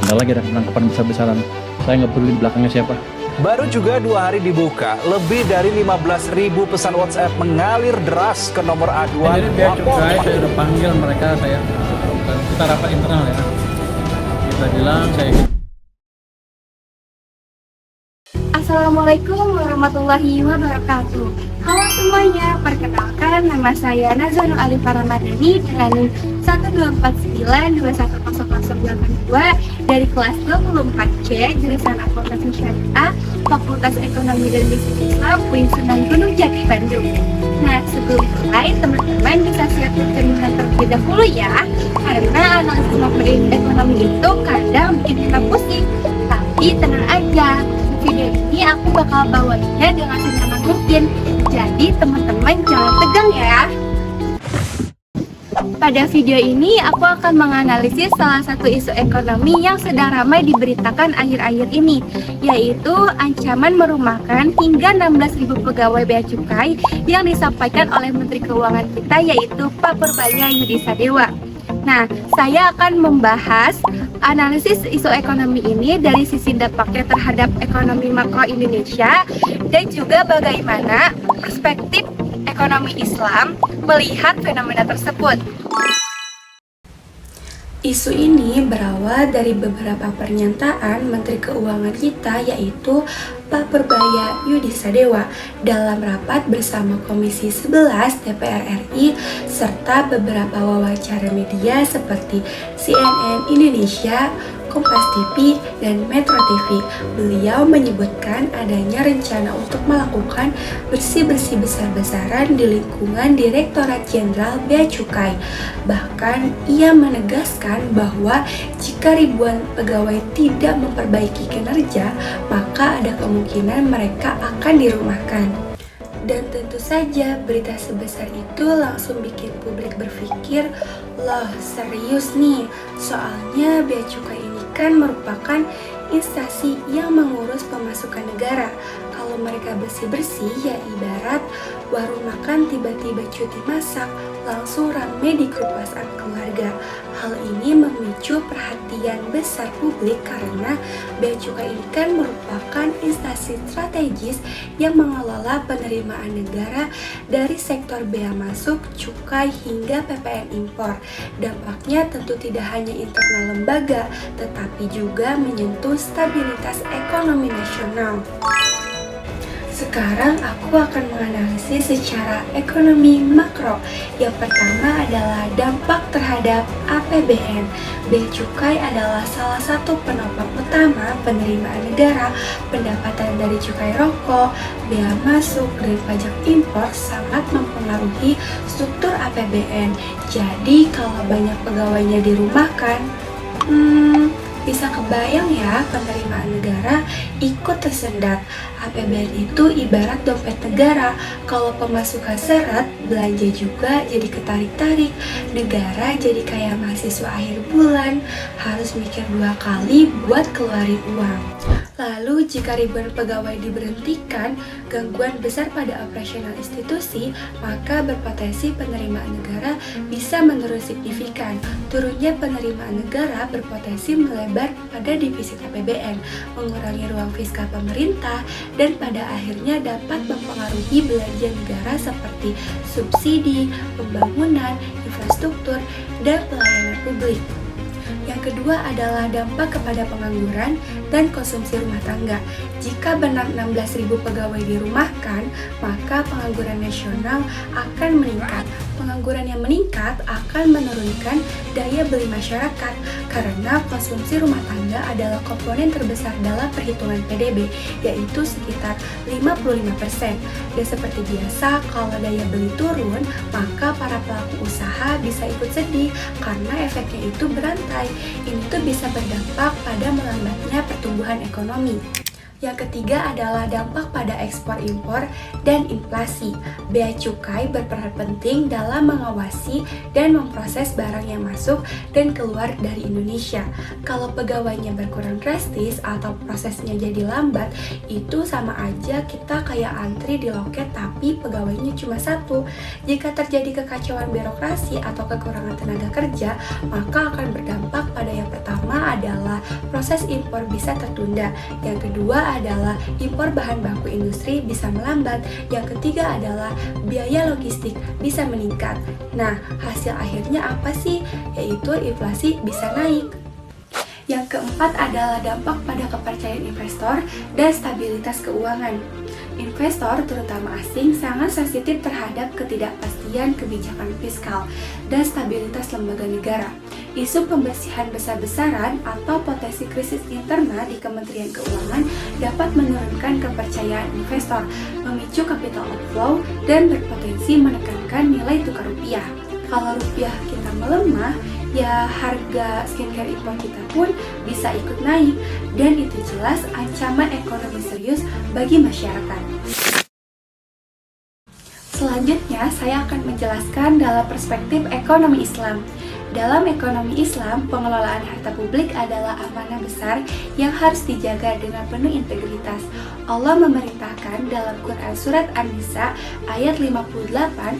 Bentar lagi ada penangkapan besar-besaran. Saya nggak peduli di belakangnya siapa. Baru juga 2 hari dibuka, lebih dari 15.000 pesan WhatsApp mengalir deras ke nomor aduan. Jadi Bea Cukai saya udah panggil mereka, kita rapat internal ya. Kita bilang Assalamualaikum warahmatullahi wabarakatuh. Halo semuanya, perkenalkan nama saya Nazanul Alif Ramadhani dengan NIM 12492100082 dari kelas 24C jurusan Akuntansi Syariah Fakultas Ekonomi dan Bisnis Islam UIN Sunan Gunung Jati Bandung. Nah, sebelum mulai teman-teman bisa siapkan cerita terlebih dahulu ya, karena analisis makroekonomi itu kadang bikin kita pusing. Tapi tenang aja, video ini aku bakal bawainnya dengan senyaman mungkin. Jadi teman-teman jangan tegang ya. Pada video ini aku akan menganalisis salah satu isu ekonomi yang sedang ramai diberitakan akhir-akhir ini, yaitu ancaman merumahkan hingga 16.000 pegawai Bea Cukai yang disampaikan oleh Menteri Keuangan kita, yaitu Pak Purbaya Yudi Sadewa. Nah, saya akan membahas analisis isu ekonomi ini dari sisi dampaknya terhadap ekonomi makro Indonesia dan juga bagaimana perspektif ekonomi Islam melihat fenomena tersebut. Isu ini berawal dari beberapa pernyataan Menteri Keuangan kita, yaitu Pak Purbaya Yudi Sadewa dalam rapat bersama Komisi 11 DPR RI serta beberapa wawancara media seperti CNN Indonesia, Kompas TV, dan Metro TV. Beliau menyebutkan adanya rencana untuk melakukan bersih-bersih besar-besaran di lingkungan Direktorat Jenderal Bea Cukai. Bahkan ia menegaskan bahwa jika ribuan pegawai tidak memperbaiki kinerja, maka ada kemungkinan mereka akan dirumahkan. Dan tentu saja berita sebesar itu langsung bikin publik berpikir, loh serius nih, soalnya Bea Cukai ini kan merupakan instansi yang mengurus pemasukan negara. Kalau mereka bersih-bersih ya ibarat warung makan tiba-tiba cuti masak, langsung rame di grup WhatsApp keluarga. Hal ini memicu perhatian besar publik karena Bea Cukai ini kan merupakan instansi strategis yang mengelola penerimaan negara dari sektor bea masuk, cukai, hingga PPN impor. Dampaknya tentu tidak hanya internal lembaga, tetapi juga menyentuh stabilitas ekonomi nasional. Sekarang aku akan menganalisis secara ekonomi makro. Yang pertama adalah dampak terhadap APBN. Bea Cukai adalah salah satu penopang utama penerimaan negara. Pendapatan dari cukai rokok, bea masuk, dan pajak impor sangat mempengaruhi struktur APBN. Jadi kalau banyak pegawainya dirumahkan, bisa kebayang ya penerimaan negara ikut tersendat. APBN itu ibarat dompet negara. Kalau pemasukan seret, belanja juga jadi ketarik-tarik. Negara jadi kayak mahasiswa akhir bulan, harus mikir 2 kali buat keluarin uang. Lalu jika ribuan pegawai diberhentikan, gangguan besar pada operasional institusi, maka berpotensi penerimaan negara bisa menurun signifikan. Turunnya penerimaan negara berpotensi melebar pada defisit APBN, mengurangi ruang fiskal pemerintah, dan pada akhirnya dapat mempengaruhi belanja negara seperti subsidi, pembangunan, infrastruktur, dan pelayanan publik. Yang kedua adalah dampak kepada pengangguran dan konsumsi rumah tangga. Jika benar 16.000 pegawai dirumahkan, maka pengangguran nasional akan meningkat. Pengangguran yang meningkat akan menurunkan daya beli masyarakat karena konsumsi rumah tangga adalah komponen terbesar dalam perhitungan PDB, yaitu sekitar 55%. Dan seperti biasa, kalau daya beli turun, maka para pelaku usaha bisa ikut sedih karena efeknya itu berantai. Ini tuh bisa berdampak pada melambatnya pertumbuhan ekonomi. Yang ketiga adalah dampak pada ekspor impor dan inflasi. Bea cukai berperan penting dalam mengawasi dan memproses barang yang masuk dan keluar dari Indonesia. Kalau pegawainya berkurang drastis atau prosesnya jadi lambat, itu sama aja kita kayak antri di loket tapi pegawainya cuma satu. Jika terjadi kekacauan birokrasi atau kekurangan tenaga kerja, maka akan berdampak pada yang pertama adalah proses impor bisa tertunda. Yang kedua adalah impor bahan baku industri bisa melambat. Yang ketiga adalah biaya logistik bisa meningkat. Nah, hasil akhirnya apa sih? Yaitu inflasi bisa naik. Yang keempat adalah dampak pada kepercayaan investor dan stabilitas keuangan. Investor, terutama asing, sangat sensitif terhadap ketidakpastian kebijakan fiskal dan stabilitas lembaga negara. Isu pembersihan besar-besaran atau potensi krisis internal di Kementerian Keuangan dapat menurunkan kepercayaan investor, memicu capital outflow, dan berpotensi menekankan nilai tukar rupiah. Kalau rupiah kita melemah, ya harga skincare impor kita pun bisa ikut naik, dan itu jelas ancaman ekonomi serius bagi masyarakat. Selanjutnya, saya akan menjelaskan dalam perspektif ekonomi Islam. Dalam ekonomi Islam, pengelolaan harta publik adalah amanah besar yang harus dijaga dengan penuh integritas. Allah memerintahkan dalam Quran Surat An-Nisa ayat 58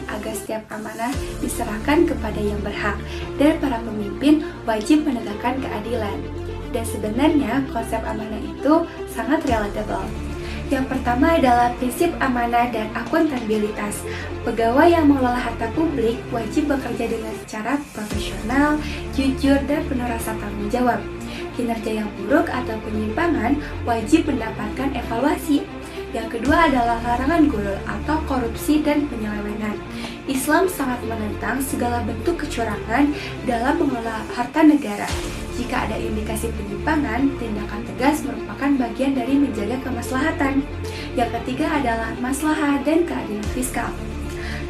agar setiap amanah diserahkan kepada yang berhak, dan para pemimpin wajib menegakkan keadilan. Dan sebenarnya konsep amanah itu sangat relatable. Yang pertama adalah prinsip amanah dan akuntabilitas. Pegawai yang mengelola harta publik wajib bekerja dengan secara profesional, jujur, dan penuh rasa tanggung jawab. Kinerja yang buruk atau penyimpangan wajib mendapatkan evaluasi. Yang kedua adalah larangan gulul atau korupsi dan penyelewengan. Islam sangat menentang segala bentuk kecurangan dalam mengelola harta negara. Jika ada indikasi penyimpangan, tindakan tegas merupakan bagian dari menjaga kemaslahatan. Yang ketiga adalah maslahah dan keadilan fiskal.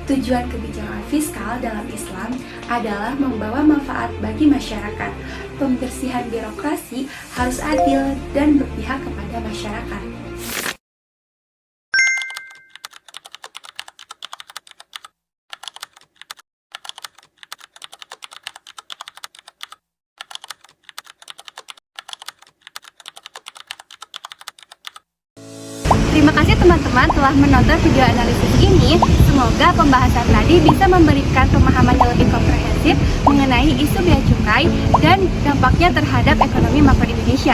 Tujuan kebijakan fiskal dalam Islam adalah membawa manfaat bagi masyarakat. Pembersihan birokrasi harus adil dan berpihak kepada masyarakat. Terima kasih teman-teman telah menonton video analisis ini. Semoga pembahasan tadi bisa memberikan pemahaman yang lebih komprehensif mengenai isu bea cukai dan dampaknya terhadap ekonomi makro Indonesia.